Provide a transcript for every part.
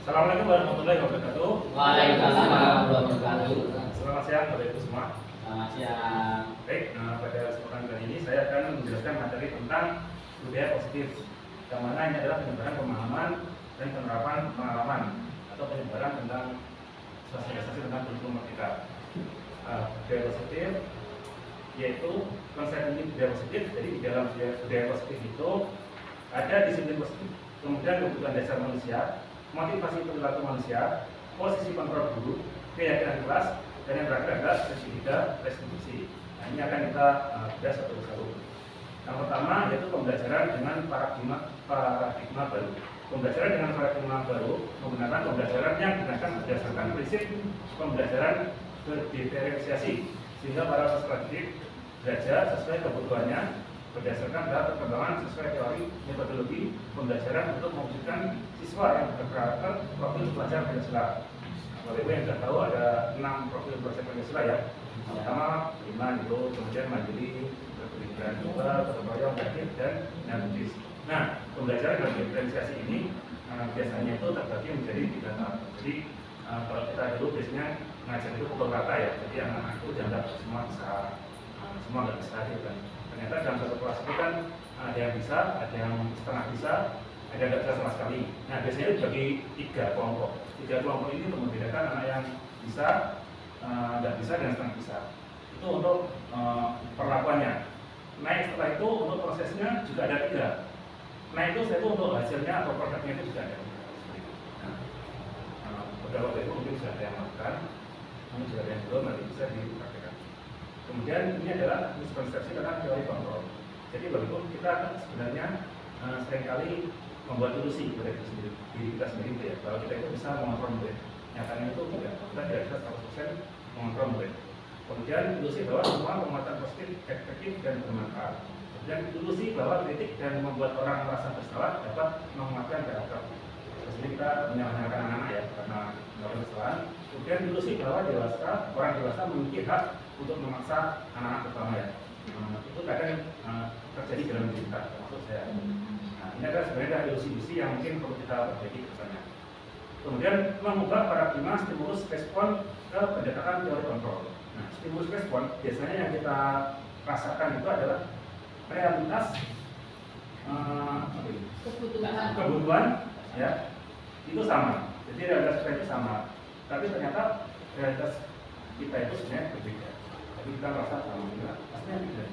Assalamualaikum warahmatullahi wabarakatuh. Waalaikumsalam warahmatullahi wabarakatuh. Selamat siang Bapak Ibu semua. Selamat siang. Baik, pada kesempatan kali ini saya akan menjelaskan materi tentang budaya positif, yang mana ini adalah penyebaran pemahaman dan penerapan pengalaman atau penyebaran tentang sosialisasi tentang kurikulum merdeka. Budaya positif yaitu konsep ini budaya positif. Jadi di dalam budaya positif itu ada disiplin positif, kemudian kebutuhan dasar manusia, motivasi perilaku manusia, posisi kontrol guru, keyakinan kelas, dan yang terakhir adalah sesi 3 restitusi. Nah, ini akan kita bahas satu persatu. Yang pertama yaitu pembelajaran dengan paradigma baru. Pembelajaran dengan paradigma baru menggunakan pembelajaran yang digunakan berdasarkan prinsip pembelajaran berdiferensiasi, sehingga para peserta didik belajar sesuai kebutuhannya berdasarkan data perkembangan sesuai teori metodologi pembelajaran untuk mewujudkan siswa yang berkarakter profil pelajar Pancasila. Bapak Ibu yang sudah tahu ada 6 profil pelajar Pancasila ya. Pertama, 5 itu, kemudian mandiri, berpendidikan juga, gotong royong, kreatif, dan analitis. Nah, pembelajaran dan diferensiasi ini biasanya itu terbagi menjadi 3 tahap. Jadi kalau kita dulu biasanya ngajar itu pukul rata ya, jadi anak-anak itu dianggap semua nggak bisa gitu kan. Ternyata dalam satu kelas itu kan ada yang bisa, ada yang setengah bisa, ada yang nggak bisa sama sekali. Nah, biasanya dibagi 3 kelompok. 3 kelompok ini untuk membedakan anak yang bisa, nggak bisa, dan setengah bisa. Itu untuk perlakuannya. Nah, setelah itu untuk prosesnya juga ada 3. Nah, itu saya untuk hasilnya atau produknya itu juga ada. Nah, beberapa itu mungkin sudah ada yang makan, mungkin sudah ada yang belum, nanti bisa dipraktikkan. Kemudian ini adalah miskonsepsi tentang teori kontrol. Jadi walaupun kita sebenarnya seringkali membuat ilusi pada diri kita sendiri ya, kalau kita itu bisa mengontrol murid. Nyatanya itu tidak, kita tidak bisa 100% mengontrol murid. Kemudian ilusi bahwa semua penguatan positif, efektif, dan bermanfaat. Kemudian ilusi bahwa kritik dan membuat orang merasa bersalah dapat menguatkan karakter. Terus ini kita menyalahkan anak-anak ya karena melakukan kesalahan. Kemudian ilusi bahwa orang dewasa memiliki hak untuk memaksa anak-anak pertama ya. Itu kadang terjadi dalam diri kita, termasuk saya. Nah, ini adalah sebenarnya ilusi-ilusi yang mungkin perlu kita perbaiki ke depannya. Kemudian mengubah paradigma stimulus respon ke pendekatan teori kontrol. Nah, stimulus respon biasanya yang kita rasakan itu adalah realitas kebutuhan ya, itu sama. Jadi realitas kita itu sama, tapi ternyata realitas kita itu sebenarnya berbeda. Jadi kita merasa sama juga, pastinya tidak.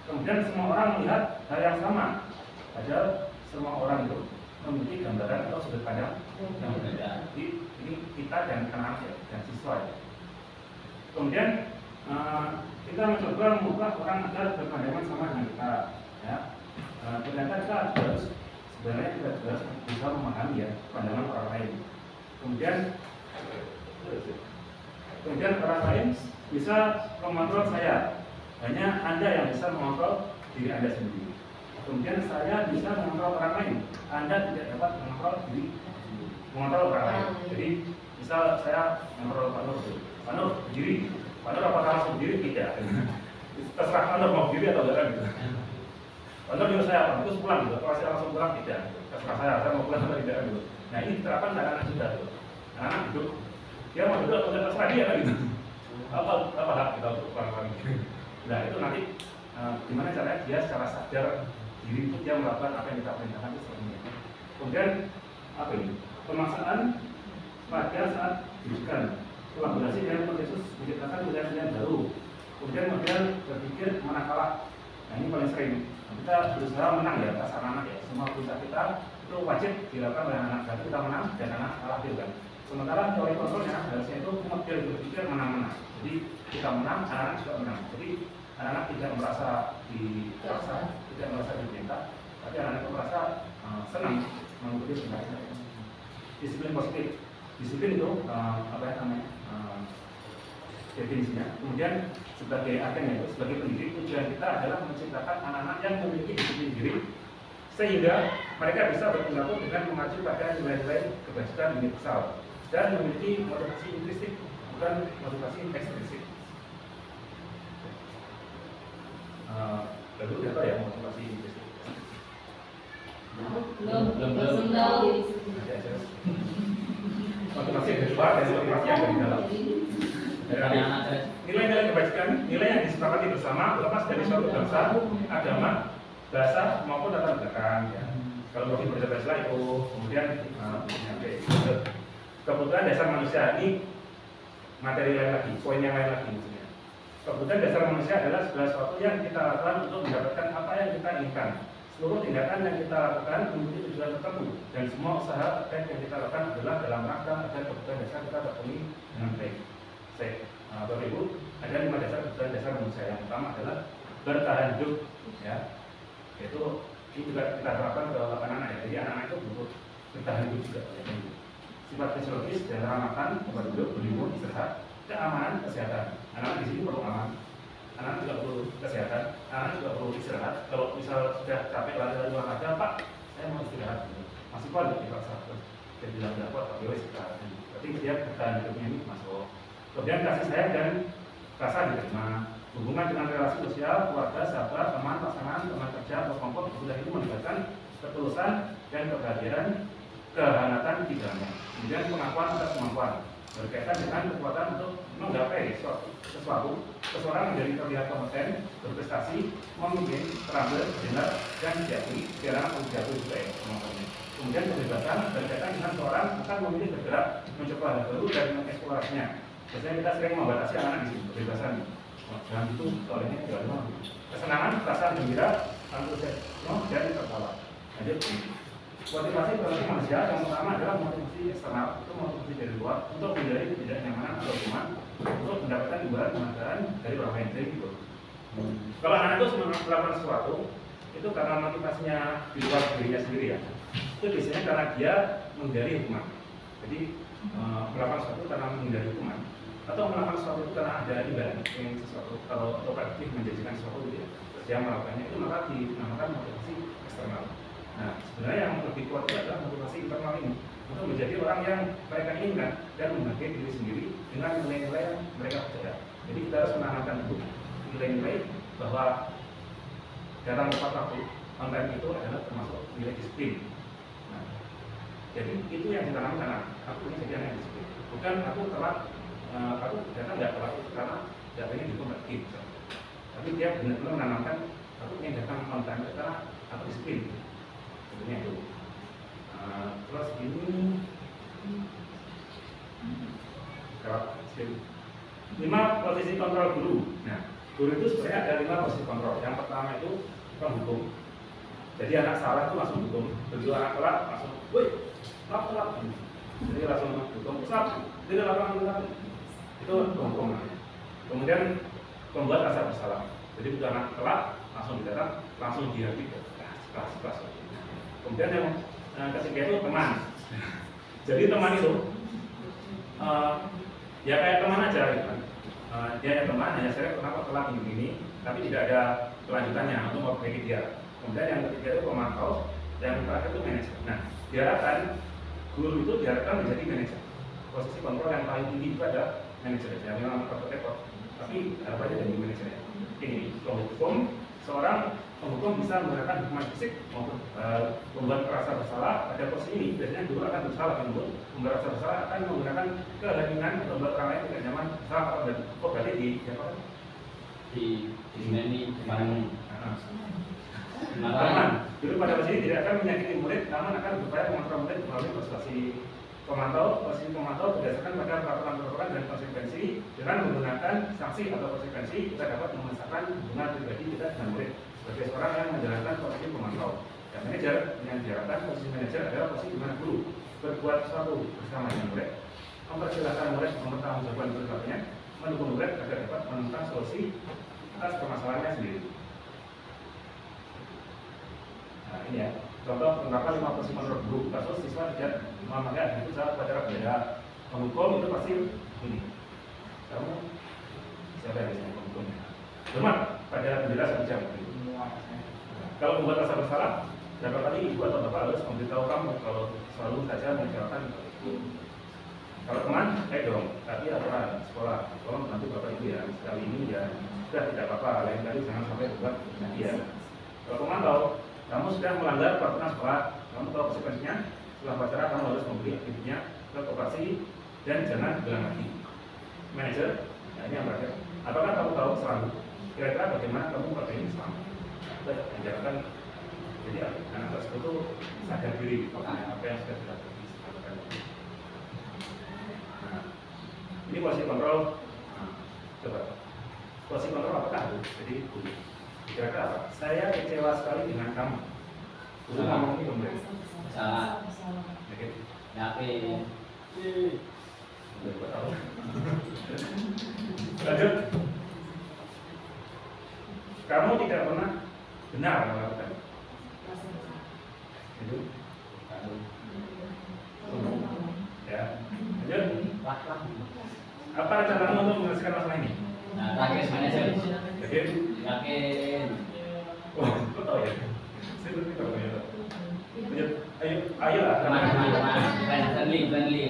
Kemudian semua orang melihat hal yang sama, padahal semua orang itu memiliki gambaran atau sudut pandang yang berbeda. Jadi ini kita dan anak-anak ya, dan siswa ya. Kemudian kita mencoba mengubah orang agar berpandangan sama dengan kita. Ya. Ternyata kita harus sebenarnya kita harus bisa memahami ya pandangan orang lain. Kemudian orang lain bisa mengontrol saya, hanya Anda yang bisa mengontrol diri Anda sendiri. Kemudian saya bisa mengontrol orang lain, Anda tidak dapat mengontrol orang lain. Jadi misal saya mengontrol Pak Nur berdiri, Pak Nur apakah langsung berdiri? Tidak. Terserah Pak Nur mau berdiri atau tidak gitu. Pak Nur nyuruh saya apa? Terus pulang gitu. Kalau saya langsung pulang tidak. Terserah saya mau pulang atau tidak gitu. Nah, ini diterapkan anak-anak juga gitu. Anak-anak duduk, dia mau duduk atau tidak terserah dia kan gitu. Apa hak kita untuk orang-orang gitu. Nah, itu nanti gimana caranya dia secara sadar diri itu dia melakukan apa yang kita perintahkan itu seperti ini. Kemudian apa ini? Pemaksaan pada saat didikan, kolaborasi dengan konsensus menciptakan budaya baru. Kemudian model berpikir menang kalah. Nah, ini paling sering. Kita berusaha menang ya atas anak-anak ya. Semua usaha kita itu wajib dilakukan oleh anak. Jadi kita menang dan anak kalah juga. Sementara teori kontrolnya harusnya itu model berpikir menang-menang. Jadi kita menang, anak-anak juga menang. Jadi anak-anak tidak merasa dipaksa, tidak merasa diminta, tapi anak-anak itu merasa senang mengikuti perintah. Disiplin positif. Disiplin itu apa ya namanya? Definisinya. Kemudian sebagai agen itu, sebagai pendidik, tujuan kita adalah menciptakan anak-anak yang memiliki disiplin diri sehingga mereka bisa berperilaku dengan mengacu pada nilai-nilai kebajikan universal dan memiliki motivasi intrinsik, bukan motivasi ekstrinsik. Lalu udah tahu ya motivasi intrinsik? Belum. motivasi yang dari luar dan motivasi yang dari dalam. Nilai-nilai kebajikan, nilai yang disepakati bersama lepas dari suatu bangsa, agama, bahasa maupun latar belakang. Ya. Kalau mau berbaca itu, kemudian kebutuhan dasar manusia ini materi lain lagi, poin yang lain lagi maksudnya. Kebutuhan dasar manusia adalah segala sesuatu yang kita lakukan untuk mendapatkan apa yang kita inginkan. Seluruh tindakan yang kita lakukan memiliki tujuan tertentu dan semua usaha terkait yang kita lakukan adalah dalam rangka agar kebutuhan dasar kita terpenuhi dengan baik. Bapak Ibu, ada 5 dasar kebutuhan dasar manusia. Yang pertama adalah bertahan hidup, ya. Yaitu ini juga kita terapkan ke anak-anak ya. Jadi anak-anak itu butuh bertahan hidup juga. Ya. Sifat fisiologis, cara makan, tempat duduk, berlindung, istirahat, keamanan, kesehatan. Anak-anak di sini perlu aman. Anak juga perlu kesehatan, anak juga perlu istirahat. Kalau misal sudah capek lari-lari olahraga, Pak, saya mau istirahat. Masih kuat di dipaksa terus. Jadi bilang tidak kuat, tapi istirahat. Berarti dia bertahan hidupnya ini masuk. Kemudian kasih sayang dan rasa diterima. Hubungan dengan relasi sosial, keluarga, sahabat, teman, pasangan, teman kerja, atau kelompok kemudian itu melibatkan ketulusan dan kebahagiaan, kehangatan di dalamnya. Kemudian pengakuan atas kemampuan berkaitan dengan kekuatan untuk menggapai sesuatu, seseorang menjadi terlihat kompeten, berprestasi, memimpin, terampil, benar, dan diakui dalam menjatuh juga ya kemampuannya. Kemudian kebebasan berkaitan dengan seorang akan memilih bergerak, mencoba hal baru dan mengeksplorasinya. Biasanya kita sering membatasi anak di sini kebebasan. Jangan itu soalnya tidak mau. Kesenangan, perasaan gembira, antusiasme, dan tertawa. Lanjut. Motivasi berarti manusia yang pertama adalah motivasi eksternal, itu motivasi dari luar untuk menjadi ketidaknyamanan atau hukuman untuk mendapatkan imbalan penghargaan dari orang lain. Jadi gitu. Kalau anak itu melakukan sesuatu itu karena motivasinya di luar dirinya sendiri ya. Itu biasanya karena dia menghindari hukuman. Jadi melakukan sesuatu karena menghindari hukuman atau melakukan sesuatu itu karena ada imbalan ingin sesuatu kalau operatif menjadikan sesuatu gitu ya. Terus dia melakukannya itu maka dinamakan motivasi eksternal. Nah, sebenarnya yang lebih kuat itu adalah motivasi internal ini untuk menjadi orang yang mereka inginkan dan menghargai diri sendiri dengan nilai-nilai yang mereka percaya. Jadi kita harus menanamkan dulu nilai-nilai bahwa datang tepat waktu on time itu adalah termasuk nilai disiplin. Nah, jadi itu yang ditanamkan. Aku ini jadi anak yang disiplin. Bukan aku telat, aku datang nggak telat itu karena datanya dikonversi. Tapi dia benar-benar menanamkan aku ingin datang on time karena aku disiplin. Sebenarnya itu. Terus ini lima posisi kontrol guru. Nah, guru itu sebenarnya ada 5 posisi kontrol. Yang pertama itu penghukum. Jadi anak salah itu langsung hukum. Begitu anak telat langsung, woi, telat. Jadi langsung hukum. Stop. Tidak lakukan. Itu penghukum. Kemudian pembuat rasa bersalah. Jadi begitu anak telat langsung didatang, langsung dihapus. Kelas. Kemudian yang ketiga itu teman. Jadi teman itu ya kayak teman aja gitu kan. Dia hanya teman, hanya saya kenapa telat ini, tapi tidak ada kelanjutannya untuk memperbaiki dia. Kemudian yang ketiga itu pemantau, yang terakhir itu manajer. Nah, diharapkan guru itu diharapkan menjadi manajer. Posisi kontrol yang paling tinggi itu ada manajer. Yang memang repot-repot, tapi harapannya jadi manajernya. Ini penghukum, seorang penghukum bisa menggunakan hukuman fisik maupun membuat merasa bersalah. Pada posisi ini biasanya guru akan bersalah, membuat merasa bersalah akan menggunakan keheningan untuk membuat orang lain tidak nyaman. Salah atau dan berarti di apa? Di ini kemarin. Teman, guru pada posisi ini tidak akan menyakiti murid, namun akan berupaya mengontrol murid melalui persuasi. Posisi pemantau berdasarkan pada peraturan-peraturan dan konsekuensi. Dengan menggunakan sanksi atau konsekuensi, kita dapat memisahkan hubungan pribadi kita dengan murid sebagai seorang yang menjalankan posisi pemantau. Dan manajer yang diharapkan posisi manajer adalah posisi di mana guru berbuat sesuatu bersama dengan murid, mempersilahkan murid mempertanggungjawabkan perilakunya, mendukung murid agar dapat menemukan solusi atas permasalahannya sendiri. Nah ini ya, contoh penerapan 5 posisi menurut guru. Kasus siswa tidak memakai itu saat upacara bendera. Penghukum itu pasti ini. Kamu siapa yang bisa penghukumnya? Hormat pada bendera 1 jam. Kalau membuat rasa bersalah, berapa kali ibu atau bapak harus memberitahu kamu kalau selalu saja mengecewakan itu. Kalau teman, dong. Tapi aturan sekolah, tolong bantu bapak ibu ya. Sekali ini ya sudah tidak apa-apa. Lain kali jangan sampai buat nanti ya. Kalau pemantau, kamu sudah melanggar peraturan sekolah, kamu tahu konsekuensinya. Setelah upacara kamu harus memberi aktivitasnya ke koperasi dan jangan diulang lagi. Manager, nah ini yang terakhir. Apakah kamu tahu selalu kira-kira bagaimana kamu pakai ini selama? Kita ajarkan. Jadi anak tersebut itu sadar diri apa yang sudah dilakukan. Nah, ini posisi kontrol. Nah, coba posisi kontrol apakah itu? Jadi kira-kira apa? Saya kecewa sekali dengan kamu. Guru ngomong ini belum beres. Salah. Oke. Yakin. Lanjut. Kamu tidak pernah benar melakukan itu. Ya. Lanjut. Apa rencanamu untuk menyelesaikan masalah ini? Nah, terakhir manajer. Yakin? Yakin. Wah, kok tahu ya? Saya belum tahu ya. Lanjut. Ayo lah.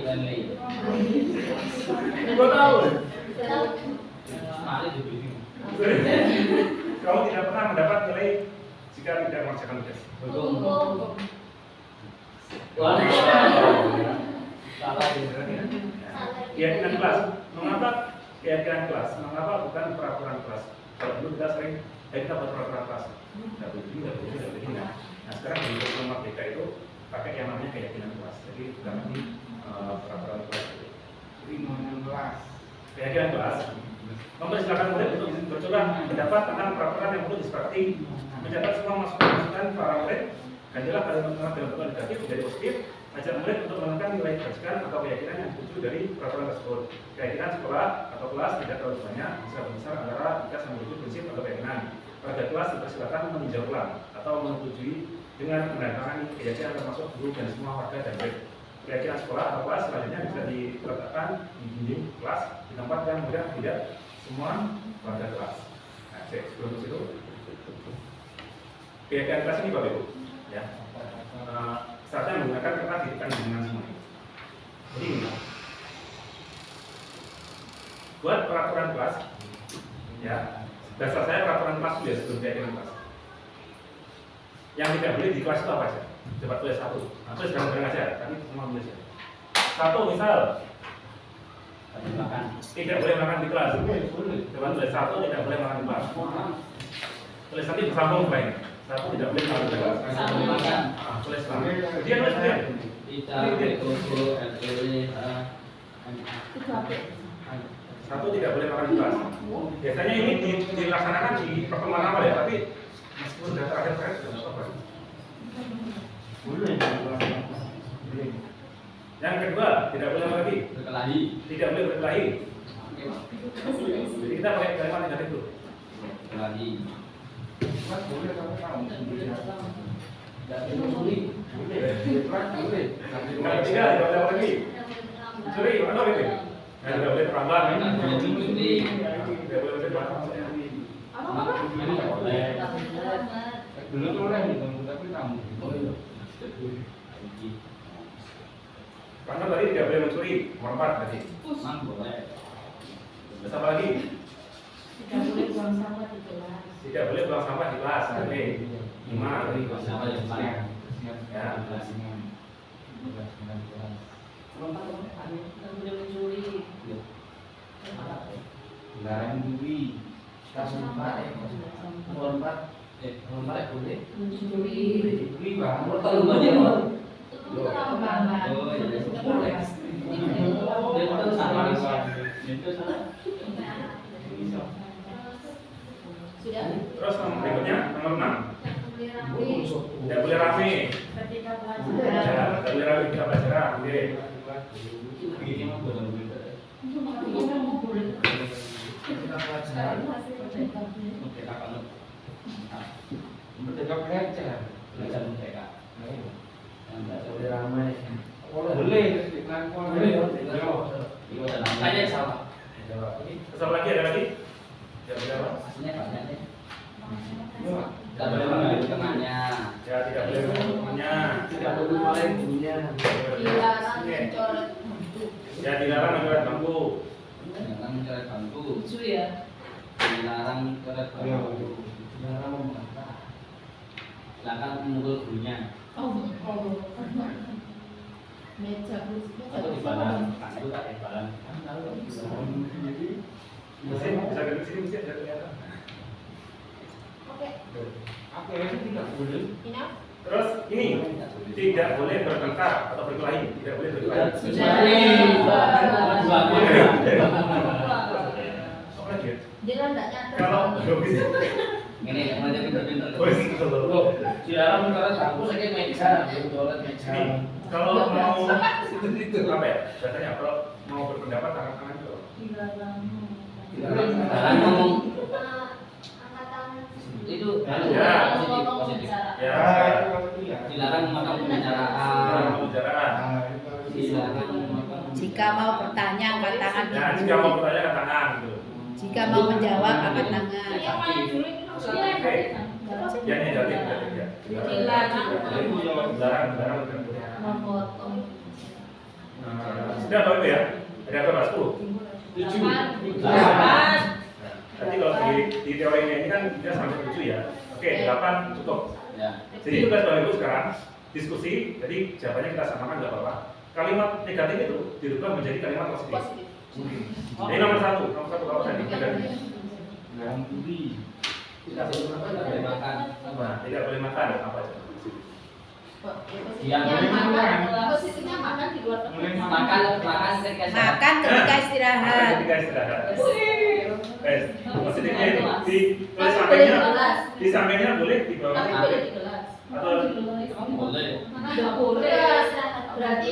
Friendly. Gua tahu. Sekali dibeli. Kamu tidak pernah mendapat nilai jika tidak mengerjakan tugas. Betul. Salah ya. Keyakinan kelas. Mengapa keyakinan kelas? Mengapa bukan peraturan kelas? Kalau dulu kita sering, kita buat peraturan kelas. Tidak begini. Nah sekarang di kurikulum Merdeka itu pakai yang namanya keyakinan kelas. Jadi bukan lagi peraturan kelas. Keyakinan kelas mempersilahkan murid untuk bercurah pendapat tentang peraturan yang perlu disepakati, mencatat semua masukan para murid, gantilah kalimat-kalimat dalam bentuk negatif menjadi positif, ajak murid untuk menemukan nilai kebajikan atau keyakinan yang setuju dari peraturan tersebut. Keyakinan sekolah atau kelas tidak terlalu banyak, bisa besar antara 3 sampai 7 prinsip atau keyakinan. Pada kelas dipersilakan meninjau ulang atau menyetujui dengan menandatangani keyakinan termasuk guru dan semua warga dan murid. Keyakinan sekolah atau kelas selanjutnya bisa diletakkan di dinding kelas di tempat yang mudah tidak semua warga kelas. Nah, sebelum ke situ, keyakinan kelas ini Bapak Ibu, ya, saatnya menggunakan kata ditekan dengan semua. Jadi ini, buat peraturan kelas, ya, dasar saya peraturan kelas sudah sebelum keyakinan kelas. Yang tidak boleh di kelas itu apa saja? Coba tulis satu. Nah, tulis bareng-bareng aja. Tadi semua tulis ya. Satu misal. Tidak boleh makan di kelas. Coba tulis satu tidak boleh makan di kelas. Tulis nanti bersambung lain. Satu tidak boleh makan di kelas. Tulis lagi. Dia tulis dia. Satu tidak boleh makan di kelas. Biasanya ini dilaksanakan di pertemuan awal ya, tapi meskipun sudah terakhir sudah apa? Yang kedua, tidak boleh lagi berkelahi. Tidak boleh berkelahi. Jadi kita pakai kalimat negatif dulu. Berkelahi. Boleh kamu tahu. Yang ketiga, tidak boleh lagi. Mencuri, apa itu? Tidak boleh terlambat. Tidak boleh terlambat. Dulu tuh oleh tapi kamu. Karena tadi tidak boleh mencuri, merempat tadi. Mang boleh. Terus apa lagi? Tidak boleh buang sampah di kelas. Tidak boleh buang sampah di kelas. Oke. 5. Sama yang paling. Ya. Tidak boleh mencuri. Larang juri. Lompat boleh. Mencuri. Juri bang. Kalau banyak Itu terlambat. Oh iya, boleh. Itu salah. Itu salah. Sudah. Terus nomor berikutnya, nomor 6. Tidak boleh rame. Ketika Ya, pelajaran. tidak boleh rame ketika pelajaran. Oke. Begini mah boleh. Oke, kakak lu. Merdeka belajar. Belajar mereka. Boleh ramai. Boleh. Itu namanya salah. Terus apa lagi? Ada lagi? Tidak boleh apa? Aslinya banyak nih. Tidak boleh mengambil temannya. Ya, tidak boleh temannya. Tidak boleh main punya. Dilarang mencoret bangku. Ya, dilarang mencoret bangku. Jangan mencoret bangku. Lucu ya. Dilarang mencoret bangku. Jarang membantah. Silakan memukul gurunya. Oh. Meja Atau balan, itu tak kayak balan. Bisa ke sini bisa kelihatan. Oke. Oke, itu tidak boleh. Ini Terus ini tidak boleh bertengkar atau berkelahi, tidak boleh berkelahi. Apa lagi ya? jangan enggak nyata. Kalau Ini yang ada pinter-pinter. kalau Dilarang karena aku sakit meja, bertoilet meja. kalau mau Itu. apa ya? Katanya kalau mau berpendapat tangan-tangan itu. Jangan ngomong Angkat tangan. itu Ya. positif. Ya, Dilarang memakan pembicaraan. dalam pembicaraan. Dilarang memakan. Jika mau bertanya angkat tangan. Nah, jika mau bertanya ke tangan gitu. Jika mau menjawab angkat tangan. Yang mana dulu ini? Ya ini negatif ya. Dilarang bukan boleh. Memotong. Sudah tahu itu ya? Ada berapa? 10. Nah, Nanti kalau di teorinya ini kan kita sampai 7 ya. Oke, 8 cukup. Ya. Jadi tugas Bapak Ibu sekarang diskusi. Jadi jawabannya kita samakan nggak apa-apa. Kalimat negatif itu dirubah menjadi kalimat positif. Jadi nomor satu kalau tadi negatif. Tidak boleh makan. Nah, tidak boleh makan apa aja. Posisinya makan di luar tempat. Makan ketika Makan ketika istirahat. Ketika istirahat. Positifnya itu di sampingnya boleh, di Tapi bawahnya boleh boleh. di gelas. Atau boleh. Tidak boleh. Berarti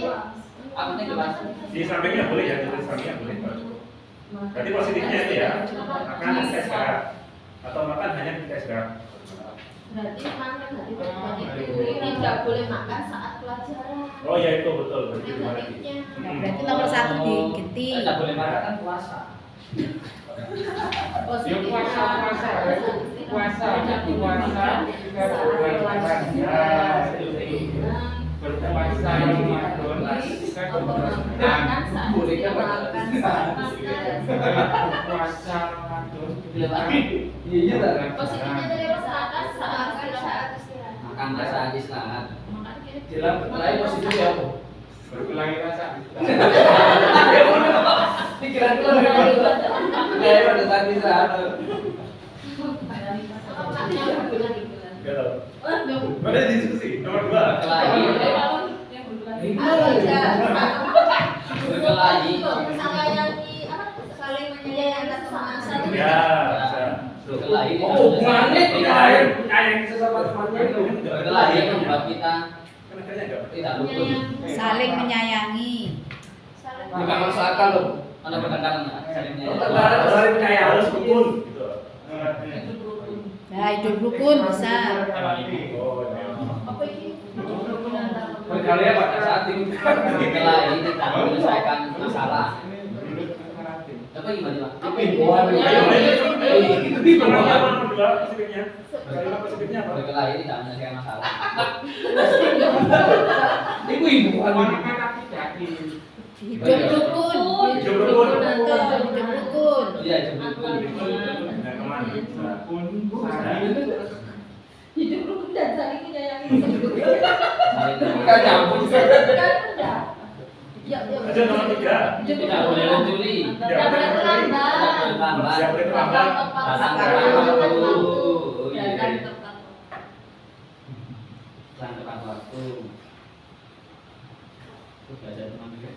Aku nih kelas. di sampingnya boleh ya, di sampingnya boleh. Berarti positifnya itu ya, makan ketika istirahat atau makan hanya ketika istirahat. berarti makan itu tidak boleh makan saat pelajaran. Oh ya itu betul, berarti gimana sih? Negatifnya. Berarti nomor 1 diganti. Tidak boleh makan kan puasa. Ya puasa, kita berpuasa. Berpuasa Ramadan, kita Makan saat Boleh kan? makan puasa Ramadan. Iya tak? positifnya dari makan saat istirahat. Makan saat istirahat. Makan kira Dalam berkelahi positif ya bu. Berkelahi rasa. Pikiran lu kayak pada saat istirahat. Gak tahu. Mana diskusi nomor 2. Berkelahi. Berkelahi. Saling menyayangi sama satu. Ya, bisa. Berkelahi. Berkelahi Berkelahi membuat kita Kenapa enggak? tidak rukun. Saling menyayangi. Bukan masuk akal loh. Ada pertengkaran nggak? Saling menyayangi. Saling percaya harus rukun gitu. Nah, hidup rukun bisa. Oh, ya. Apa ini? Berkelahi pada saat berkelahi tidak menyelesaikan masalah. Apa gimana pak? Ayo, kedua positifnya. Kalimat positifnya apa? Berkelahi tidak menyelesaikan masalah. Hidup rukun. Hidup rukun. Atau hidup rukun. Iya jemput. Nah, kemana? Hidup rukun dan saling menyayangi. Kita campur. Ya, Aja nomor 3. Tidak boleh mencuri. Tidak boleh terlambat. Terlambat. Tidak boleh terlambat. Datang Datang tepat waktu. Datang tepat. Datang tepat waktu. Itu belajar teman juga.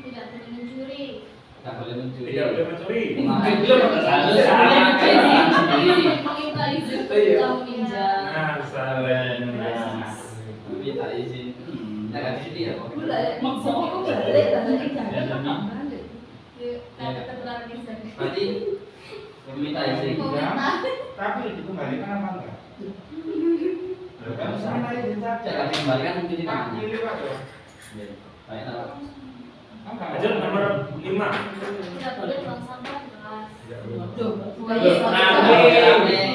Tidak boleh mencuri. Tidak boleh mencuri. Tidak boleh mencuri. Mungkin belum harus sendiri. Meminta izin Iya. kita meminjam. Nah, bisa. Minta izin. Ya kan sini ya. Berarti meminta izin. Tapi dikembalikan apa enggak? Kalau sana izin saja. Jangan dikembalikan mungkin di tangannya. Pilih Pak ya. Baik tahu. Aja nomor 5. Tidak boleh buang sampah di kelas.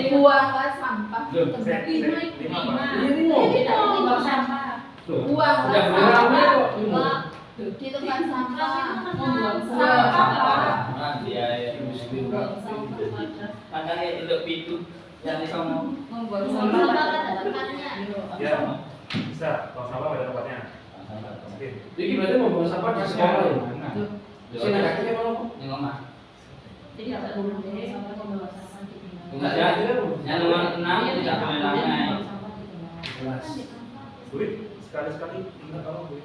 Buanglah sampah di tempat Lima, Tidak boleh buang sampah. Buanglah sampah di tempat sampah. Membuang sampah. Dia Membuang sampah. makanya itu pintu yang disono. Membuang sampah pada tempatnya. Ya, bisa. Kalau salah pada tempatnya. positif. Jadi berarti membuang sampah di sekolah ya? Sini kakeknya mau Yang lama. Jadi ada guru deh sampai pembawa sampah di Enggak ya. Yang nomor 6 tidak boleh ramai. Kelas. Duit sekali-sekali minta tolong duit.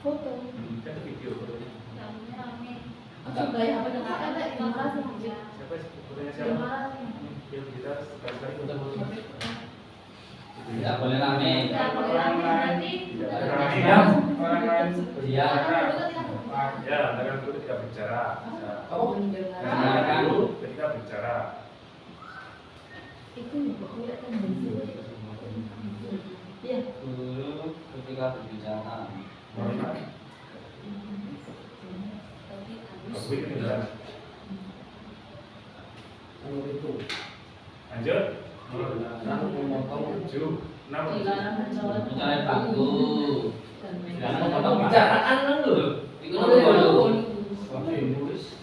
Foto. Kan itu video fotonya. Coba ya, apa dengan ada inovasi aja. Siapa fotonya siapa? Yang kita sekali-sekali foto. Tidak boleh ramai. Orang lain Tidak orang ramai. lain orang lain Iya. Ya, dengan guru ketika bicara. Oh, Dengan guru ketika bicara. Itu boleh kan Iya. Guru ketika berbicara. Aku itu tidak. nomor itu. Lanjut. Memotong 7. 6. Bicara bangku. Jangan memotong bicaraan kan lho. Itu nomor dulu. Waktu nulis.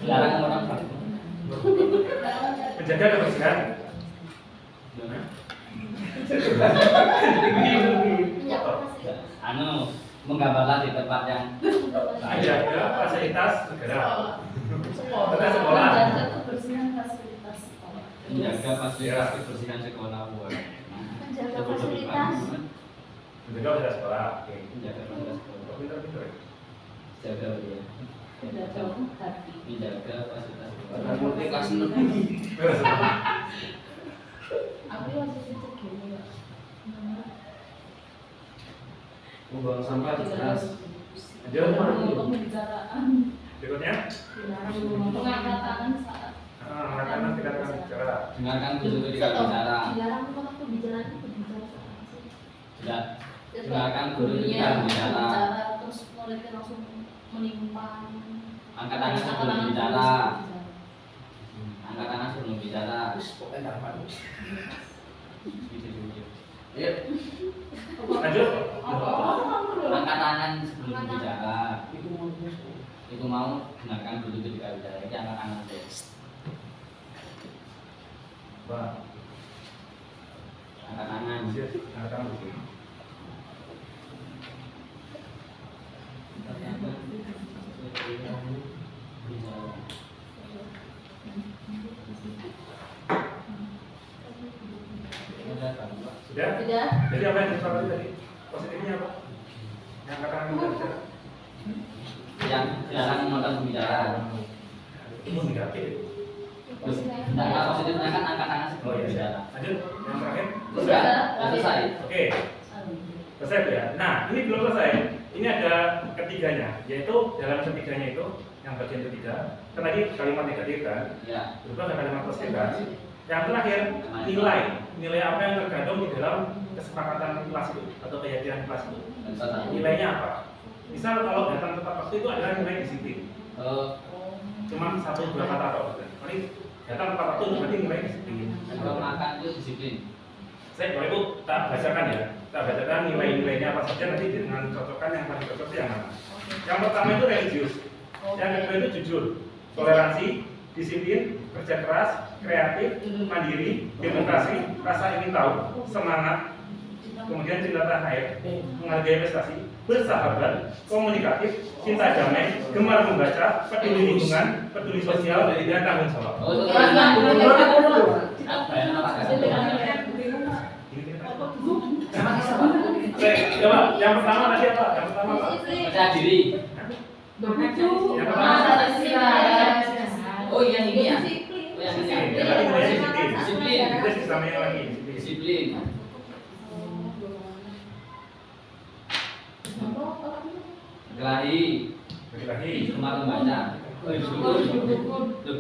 Dilarang memotong bangku. Menjaga kebersihan. Anu, menggambarkan di tempat yang Menjaga fasilitas negara. Tentang sekolah. Menjaga kebersihan fasilitas sekolah. menjaga fasilitas kebersihan sekolah. Menjaga fasilitas. Menjaga fasilitas sekolah. Oke. Menjaga fasilitas sekolah. Pintar-pintar ya. Jaga ya. Menjaga hati. Menjaga fasilitas sekolah. Nomor kelas 6. Aku masih cek gini ya. Membuang sampah di kelas. Lanjut. Pembicaraan. Berikutnya. Mengangkat tangan saat. Mengatakan tidak akan bicara. Dengarkan dulu ketika bicara. Dilarang kalau pembicaraan itu berbicara saat. Tidak. Dengarkan guru ketika bicara. Terus muridnya langsung menimpang. Angkat tangan sebelum bicara. Angkat tangan sebelum bicara. Pokoknya enggak apa. Ayo. Lanjut. Angkat tangan sebelum bicara. Itu mau nulis. Itu mau dengarkan dulu ketika bicara. Ini angkat tangan deh. Wah. Angkat tangan. Angkat dulu. Sudah? Sudah. Jadi apa yang disepakati tadi? Positifnya apa? Yang katakan kita bicara. Yang dilarang memotong pembicaraan. Itu negatif. Nah, kalau positifnya kan angkat tangan Oh sebelum iya. bicara. Lanjut. Yang terakhir. Sudah selesai. Oke. Selesai Bu ya. Nah, ini belum selesai. Ini ada ketiganya, yaitu dalam ketiganya itu yang bagian ketiga. Kan tadi kalimat negatif kan, Ya. berubah ke kalimat positif kan. Yang terakhir nilai apa yang terkandung di dalam kesepakatan kelas itu atau keyakinan kelas itu. Dan selesai. Nilainya apa? Misal kalau datang tepat waktu itu adalah nilai disiplin. Cuma 1 2 kata atau berarti datang tepat waktu itu berarti nilai disiplin. Kalau makan itu disiplin. Saya boleh Bu tak bacakan ya. Tak bacakan nilai-nilainya apa saja nanti dengan cocokkan yang paling cocok itu yang mana. Yang pertama itu religius. Yang kedua itu jujur, toleransi, disiplin, kerja keras, kreatif, mandiri, demokrasi, rasa ingin tahu, semangat, kemudian cinta tanah air, menghargai prestasi, bersahabat, komunikatif, cinta damai, gemar membaca, peduli lingkungan, peduli sosial, dan tanggung jawab. Oh, itu kan. Apa ya? Apa Coba, yang pertama tadi apa? Yang pertama apa? percaya diri. Yang pertama Oh, yang ini ya. Oh, yang ini. yang tadi nilainya disiplin. Disiplin. Kita disamain lagi. Disiplin. Berkelahi. Lagi. Gemar membaca. Oh, syukur. Tuh.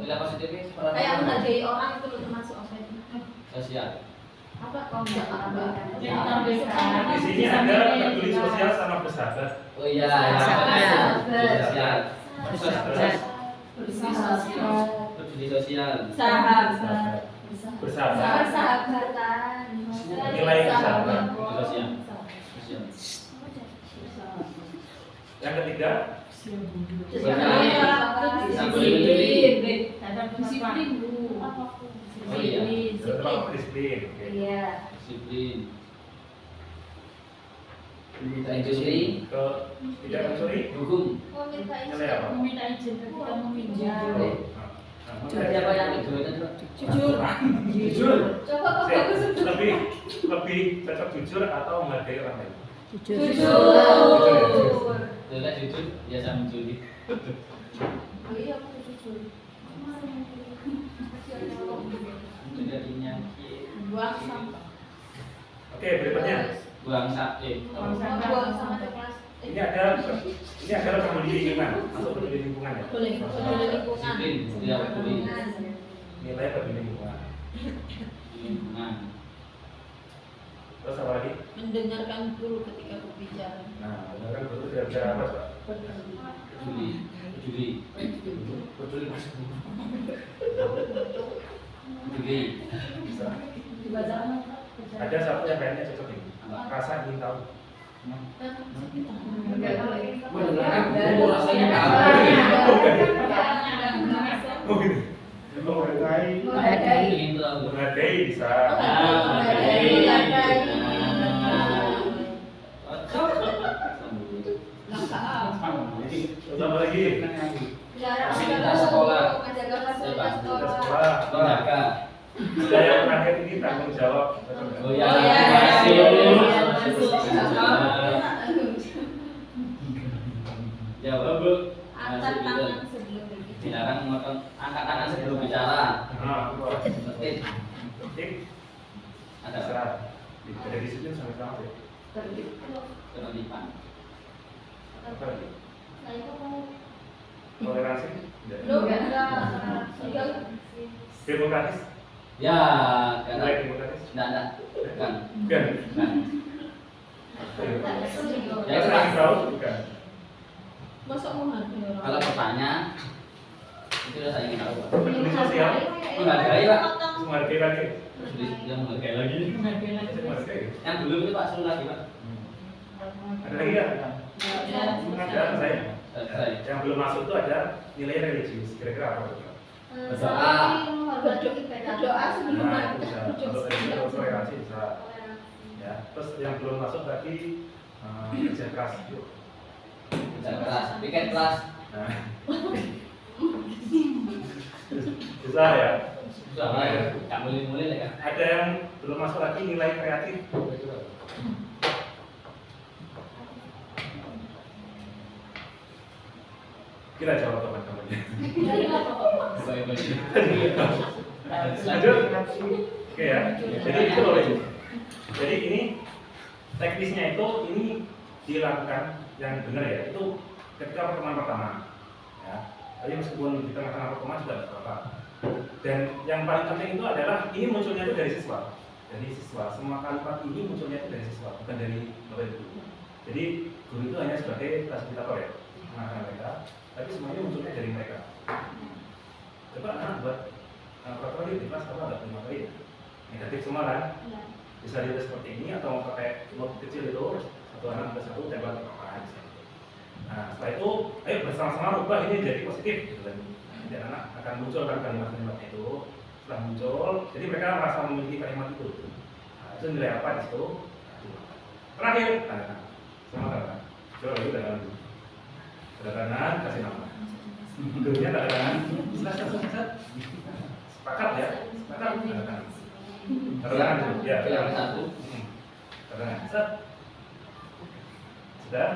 Nilai positifnya seperti Kayak apa? menghargai orang itu termasuk apa itu? Sosial. Apa kalau nggak apa? Di sini ada peduli sosial sama bersahabat. Oh iya, Bersahabat. sosial. Bersahabat. Peduli sosial. Sahabat. Bersahabat. Persahabatan. Nilai bersahabat. Sosial. Sosial. Yang ketiga, Disiplin. Disiplin Bu. Oh iya. Terutama disiplin. Oke. Iya. Disiplin. Mencuri. Ke tidak mencuri. Hukum. Meminta Nilai apa? Meminta izin ketika meminjam. Siapa yang itu? Jujur. Jujur. Coba kok bagus Lebih cocok jujur atau menghargai orang lain? Jujur. Jujur. Tidak jujur, biasa mencuri. Oh iya, aku jujur. Tidak dinyaki. Buang sampah. Oke, berikutnya. Buang sampah. Buang sampah ke kelas. Ini ada rasa peduli lingkungan. Masuk peduli lingkungan ya. Peduli lingkungan. Disiplin, tidak peduli. Nilai peduli lingkungan. Lingkungan. Terus apa lagi? Mendengarkan guru ketika berbicara. Nah, benar guru tidak bicara apa, Pak? Peduli. Peduli. Peduli mas. Peduli. Bisa. Dibaca apa? Ada satu yang kayaknya cocok ini. Rasa ingin tahu. Oh gitu. Menghargai. Menghargai. Ingin tahu. Menghargai bisa. Terus apa lagi? Fasilitas sekolah. Menjaga fasilitas Kita sekolah. sekolah. Menjaga. Dan yang terakhir ini tanggung jawab. Oh ya, Oh, ya. Jawab Bu. Angkat tangan sebelum berbicara. Dilarang memotong angkat tangan sebelum bicara. Nah, Tertib. penting. Ada Bisa. Ada disiplin sama-sama ya. ketertiban. Apa lagi? Saya kok mau Toleransi. Tidak. lu enggak. Demokratis. Ya, Nilai karena demokratis. enggak. Bukan. Bukan. Bukan. Ya, saya tahu bukan. Masuk menghargai orang. Kalau bertanya itu udah saya ingin tahu. Pak. Peduli sosial. Menghargai, Pak. Menghargai lagi. Yang menghargai lagi. Menghargai lagi. Menghargai. Yang dulu itu Pak suruh lagi Pak. Ada lagi ya? Ada saya. Selesai. Yang belum masuk itu ada nilai religius. Kira-kira apa? Berdoa sebelum Nah, itu makan. bisa. Untuk religius, toleransi bisa. Ya. Terus yang belum masuk tadi kerja keras. Kerja keras, piket keras. Nah. Bisa ya. Susah Pak ya. Enggak mulai-mulai ya kan. Ada yang belum masuk lagi nilai kreatif. Kira jawab teman-teman. Lanjut. Oke ya. Jadi itu loh ini. Jadi ini teknisnya itu ini dilakukan yang benar ya. Itu ketika pertemuan pertama. Ya. Tapi meskipun di tengah-tengah pertemuan sudah apa. Dan yang paling penting itu adalah ini munculnya itu dari siswa. Dari siswa. Semua kalimat ini munculnya itu dari siswa, bukan dari bapak ibu. Jadi guru itu hanya sebagai fasilitator ya, mengarahkan mereka. Tapi semuanya munculnya dari mereka. Coba buat peraturan di kelas apa nggak terima kali ya? Negatif semua kan? Bisa dilihat seperti ini atau mau pakai not kecil itu satu anak ke satu tembak apa aja. Nah setelah itu, ayo bersama-sama rubah ini jadi positif. Gitu kan. Dan anak akan muncul kan kalimat-kalimatnya itu. Setelah muncul, jadi mereka merasa memiliki kalimat itu. Nah, itu nilai apa di situ? Terakhir, tanda tangan. Semua tanda tangan. Coba lagi tanda tangan. Tanda tangan, kasih nama. Gurunya tanda tangan. Sepakat ya? Sepakat tanda tangan. Tanda tangan dulu. Ya, Yang tanda satu. Tanda tangan. Set. Sudah?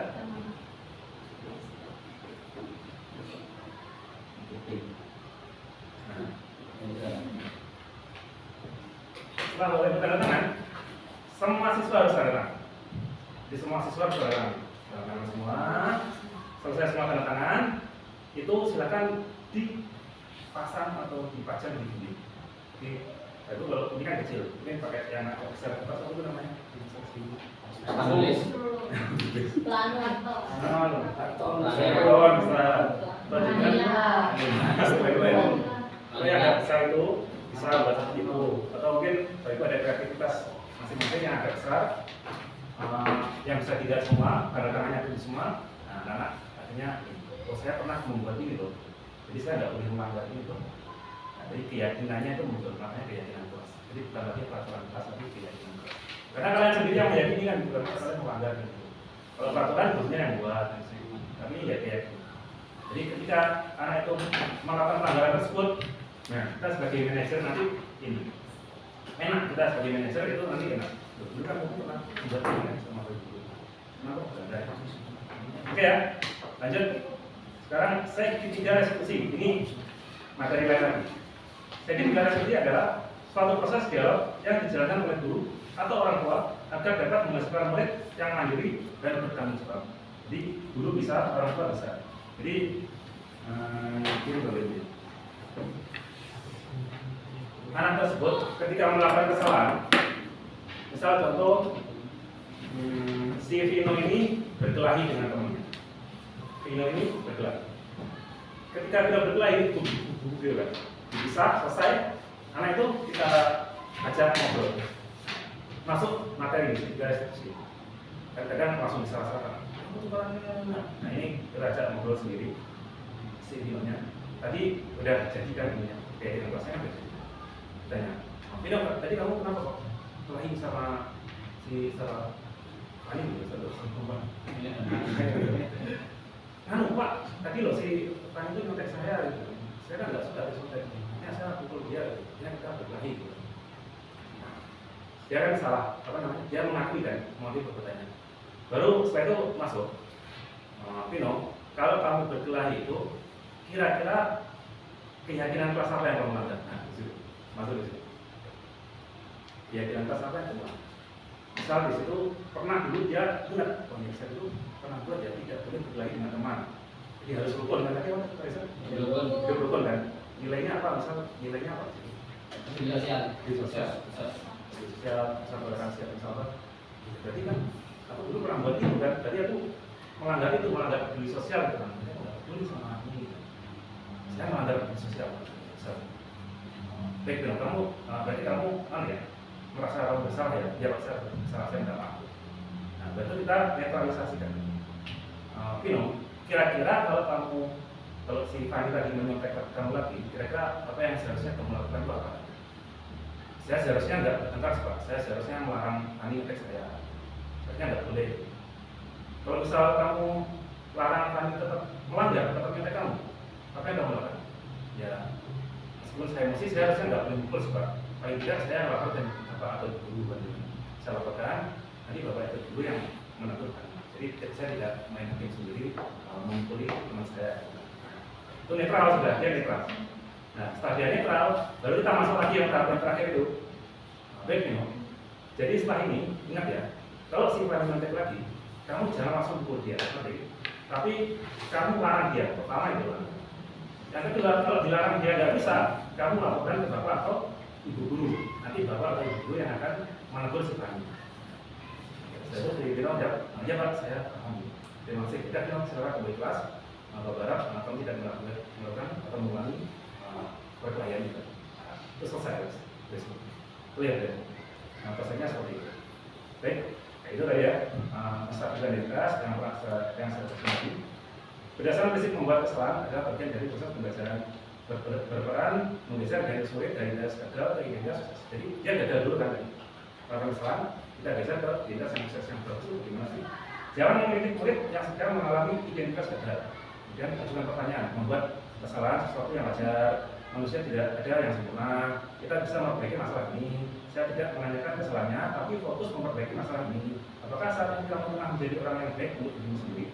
Setelah oleh tanda tangan, semua siswa harus tanda tangan. Di semua siswa harus tanda tangan. Tanda tangan semua. Selesai semua tanda tangan, itu silakan dipasang atau dipajang di dinding. Jadi itu kalau ini kan kecil, ini pakai yang agak besar apa itu namanya? Papan tulis. Plano atau Balon besar. Kalau yang agak besar itu bisa buat seperti itu, atau mungkin kalau itu ada kreativitas masing-masing yang agak besar, yang bisa tidak semua, tanda tangannya itu semua. Nah, anak artinya, oh saya pernah membuat ini loh, jadi saya nggak boleh melanggar ini loh. Nah, Jadi keyakinannya itu muncul, makanya keyakinan kelas. Jadi bukan lagi peraturan kelas, tapi keyakinan kelas. Karena kalian sendiri yang meyakini kan, bukan kalian melanggar gitu. Kalau peraturan bosnya yang buat, tapi ya keyakinan. Jadi ketika anak itu melakukan pelanggaran tersebut, nah kita sebagai manajer nanti ini enak, kita sebagai manajer itu nanti enak. Dulu kan aku pernah buat ini kan sama guru. Kenapa enggak ada? Oke ya, lanjut. Sekarang saya ketiga restitusi. Ini materi lain lagi. Saya ketiga restitusi adalah suatu proses dialog yang dijalankan oleh guru atau orang tua agar dapat menghasilkan murid yang mandiri dan bertanggung jawab. Jadi guru bisa, orang tua bisa. Jadi ini boleh. Anak tersebut ketika melakukan kesalahan, misal contoh si Vino ini berkelahi dengan temannya. Vino ini berkelahi. Ketika dia berkelahi, dipisah, selesai. Anak itu kita ajak ngobrol. Masuk materi tiga restitusi. Kadang-kadang langsung disalah-salahkan. Nah ini kita ajak ngobrol sendiri. Si Vino-nya tadi udah jadikan ininya. Kayak dengan kelasnya udah jadi. Tanya, Vino, tadi kamu kenapa kok berkelahi sama si salah Ani gitu, perempuan. Anu Pak, tadi loh si Pani itu nyontek saya gitu. Saya kan nggak suka disontek. Ini saya pukul dia, dia kita berkelahi gitu. Dia kan salah, apa namanya? Dia mengakui kan, mengakui perbuatannya. Baru setelah itu masuk, Vino, kalau kamu berkelahi itu, kira-kira keyakinan kelas apa yang kamu langgar? Nah, disitu. Masuk di situ. Keyakinan kelas apa yang kamu langgar? Misal di situ pernah dulu dia ingat pemirsa itu pernah buat dia tidak boleh berkelahi dengan teman. Jadi harus rukun kan tadi apa Reza? Hidup rukun kan. Nilainya apa? Misal nilainya apa? Di sosial, toleransi atau apa? Berarti kan aku dulu pernah buat itu kan. Tadi aku melanggar peduli sosial gitu kan. Peduli sama ini. Saya melanggar peduli sosial. Baik dong, kamu berarti kamu ya? Merasa kamu bersalah ya, dia merasa bersalah, saya minta maaf. Nah, berarti kita netralisasikan. Vino, kira-kira kalau si Fani tadi menyontek kamu lagi, kira-kira apa yang seharusnya kamu lakukan itu apa? Saya seharusnya nggak bertengkar, Pak. Saya seharusnya melarang Fani nyontek saya. Seharusnya nggak boleh. Kalau misal kamu larang Fani tetap melanggar, tetap nyontek kamu, apa yang kamu lakukan? Ya, meskipun saya emosi, saya harusnya nggak boleh mukul, Pak. Paling tidak saya laporkan Bapak atau guru saya laporkan, nanti Bapak atau guru yang menentukan. Jadi saya tidak main hakim sendiri, memukuli teman saya. Itu netral sudah, dia netral. Nah setelah dia netral, baru kita masuk lagi yang tahap yang terakhir itu. Baik Vino. Jadi setelah ini ingat ya, kalau si Pak menontek lagi, kamu jangan langsung pukul dia, tapi kamu larang dia. Pertama itu. Yang kedua, kalau dilarang dia nggak bisa, kamu laporkan ke Bapak atau Ibu guru, nanti Bapak atau Ibu guru yang akan menegur si Fani. Saya bilang ya Pak, saya paham. Terima kasih. Kita bilang secara kembali kelas, Bapak Barat, kamu tidak melakukan atau mengulangi perkelahian itu. Itu selesai, besok. Clear ya. Nah, prosesnya seperti itu. Baik, itu tadi ya. Strategi identitas yang saya terjadi. Berdasarkan prinsip membuat kesalahan adalah bagian dari proses pembelajaran. Berperan menggeser garis murid dari identitas gagal ke identitas sukses. Jadi dia gagal dulu kan tadi. Kalau kesalahan kita geser ke identitas yang sukses yang bagus itu gimana sih? Jangan memiliki murid yang sedang mengalami identitas gagal. Kemudian ajukan pertanyaan, membuat kesalahan sesuatu yang wajar. Manusia tidak ada yang sempurna. Kita bisa memperbaiki masalah ini. Saya tidak menanyakan kesalahannya, tapi fokus memperbaiki masalah ini. Apakah saat ini kamu pernah menjadi orang yang baik untuk dirimu sendiri?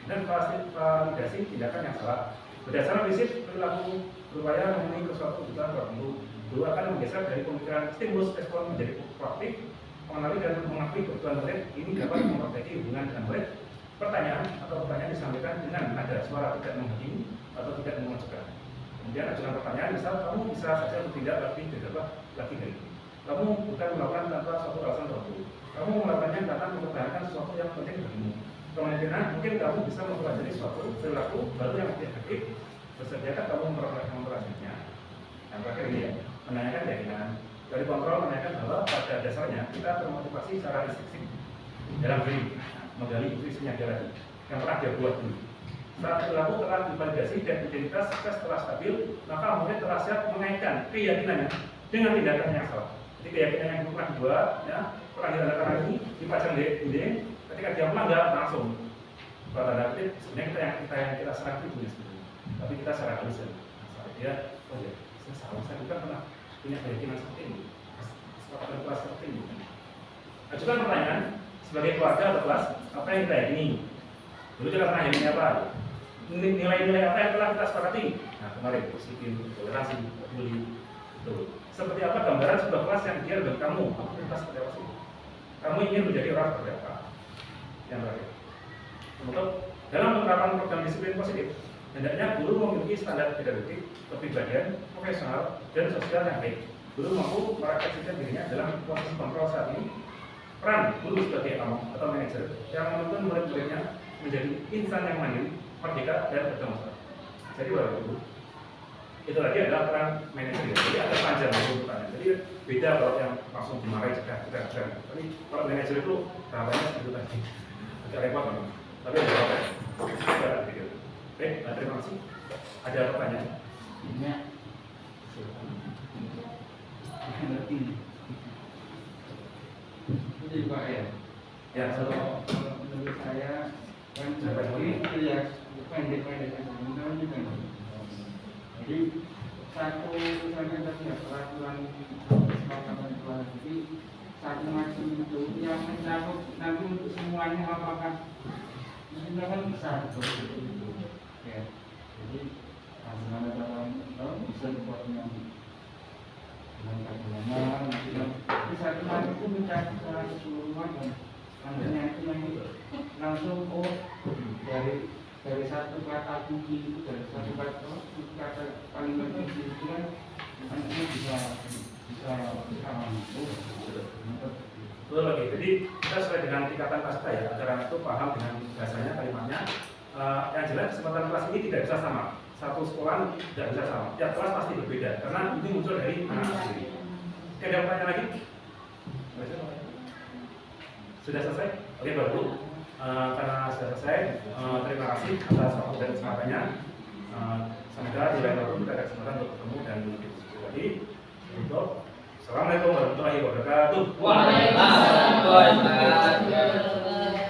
Dan validasi tindakan yang salah. Berdasarkan prinsip perilaku berupaya memenuhi suatu kebutuhan tertentu, guru akan menggeser dari pemikiran stimulus respon menjadi proaktif, mengenali dan mengakui kebutuhan murid. Ini dapat memperbaiki hubungan dengan murid. Pertanyaan atau pertanyaan disampaikan dengan nada suara tidak menghakimi atau tidak mengajukan. Kemudian ajukan pertanyaan, misal kamu bisa saja bertindak lagi dari ini. Kamu bukan melakukan tanpa suatu alasan tertentu. Kamu melakukannya karena mempertahankan sesuatu yang penting bagimu. Kemungkinan mungkin kamu bisa mempelajari suatu perilaku baru yang lebih efektif. Bersediakah kamu mempelajarinya? Yang terakhir ini ya, menanyakan keyakinan. Dari kontrol menanyakan bahwa pada dasarnya kita termotivasi secara instinktif dalam diri, menggali intuisinya dia lagi yang pernah dia buat dulu. Saat perilaku telah divalidasi dan identitas sukses telah stabil, maka murid telah siap mengaitkan keyakinannya dengan tindakan yang salah. Jadi keyakinan yang pernah dibuat, ya, pernah dilakukan lagi, dipajang di dinding, ketika dia melanggar langsung. Pada kutip sebenarnya kita serang itu sebenarnya, tapi kita secara halus ya. Sampai dia, oh ya, saya salah, saya juga pernah punya keyakinan seperti ini, kesepakatan kelas seperti ini. Ajukan pertanyaan sebagai keluarga atau kelas, apa yang kita yakini? Dulu kita pernah yakini apa? Nilai-nilai apa yang telah kita sepakati? Nah, kemarin disiplin, toleransi, peduli, itu. Seperti apa gambaran sebuah kelas yang ideal bagi kamu? Kita seperti apa sih? Kamu ingin menjadi orang seperti apa? Yang terakhir. Untuk dalam penerapan program disiplin positif, hendaknya guru memiliki standar pedagogik, kepribadian, profesional, dan sosial yang baik. Guru mampu merefleksikan dirinya dalam proses kontrol saat ini. Peran guru sebagai among atau manajer yang menuntun murid-muridnya menjadi insan yang mandiri, merdeka, dan bertanggung jawab. Jadi Bapak Ibu, itu lagi adalah peran manajer. Jadi ada panjang urutannya. Jadi beda kalau yang langsung dimarahi cegah. Tapi kalau manajer itu tahapannya seperti tadi, agak repot memang. Tapi ada apa? Baik, terima kasih. Ada pertanyaan? Iya. Ngerti. Jadi Pak ya. Ya, satu. Kalau menurut saya kan seperti ya pendek-pendek juga. Jadi satu misalnya tadi ya peraturan kesepakatan kelas jadi satu macam itu yang mencakup nanti untuk semuanya apakah mungkin kan bisa ya. Jadi bagaimana dalam bisa dibuatnya dengan kata-kata tapi satu hal itu mencakup secara keseluruhan dan nantinya itu nanti langsung dari satu kata kunci itu dari satu kata kalimat kunci itu kan nantinya bisa Betul lagi. Jadi kita sesuai dengan tingkatan kelas kita ya, agar anak itu paham dengan bahasanya, kalimatnya. Yang jelas kesempatan kelas ini tidak bisa sama. Satu sekolah tidak bisa sama. Tiap kelas pasti berbeda karena ini muncul dari anak sendiri. Oke, ada pertanyaan lagi? Sudah selesai? Oke, Bapak Ibu. Karena sudah selesai, terima kasih atas waktu dan kesempatannya. Semoga di lain waktu kita ada kesempatan untuk bertemu dan berdiskusi lagi. Untuk Assalamualaikum warahmatullahi wabarakatuh. Waalaikumsalam warahmatullahi wabarakatuh.